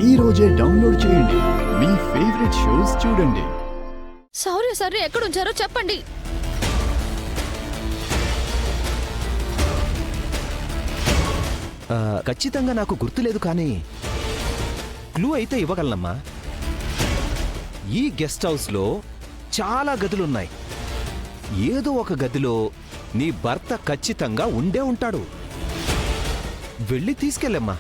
ఈ రోజే డౌన్లోడ్ చేయండి, మీ ఫేవరెట్ షోస్ చూడండి. సరే ఎక్కడుంచారో చెప్పండి. ఖచ్చితంగా నాకు గుర్తులేదు, కానీ క్లూ అయితే ఇవ్వగలనమ్మా. ఈ గెస్ట్ హౌస్లో చాలా గదులున్నాయి. ఏదో ఒక గదిలో నీ భర్త ఖచ్చితంగా ఉండే ఉంటాడు. వెళ్ళి తీసుకెళ్ళమ్మా.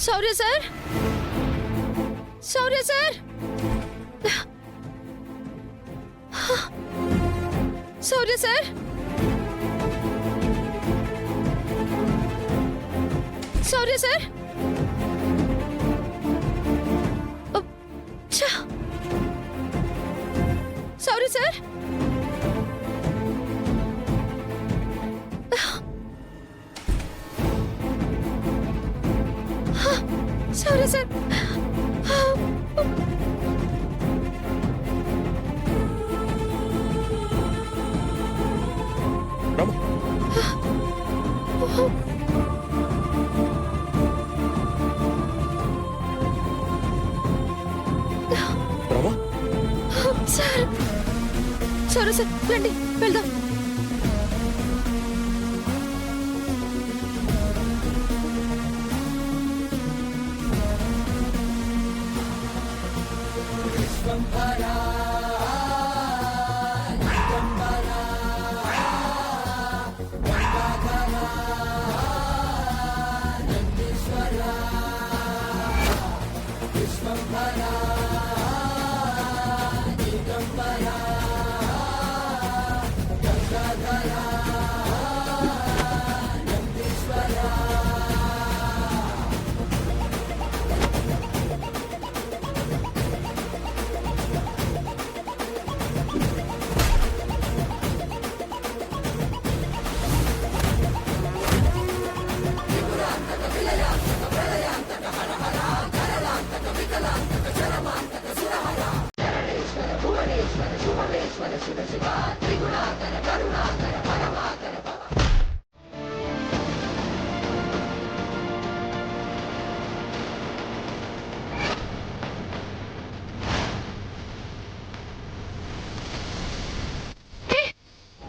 Sorry sir. Sorry sir. Sorry sir. Sorry sir. Sorry sir. Sorry sir. Sir సరే సార్, రండి వెళ్దాం.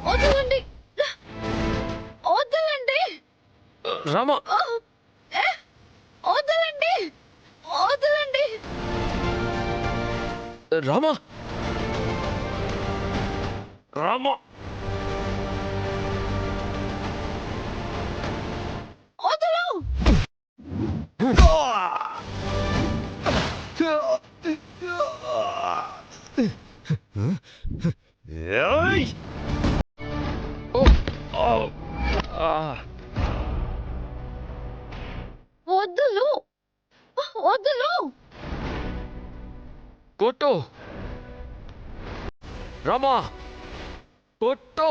వదలండి, వదలండి రామా. వదలండి, వదలండి రామా. రామా. వదలు. వదలు, వదలు. కొట్టు రామా, కొట్టు.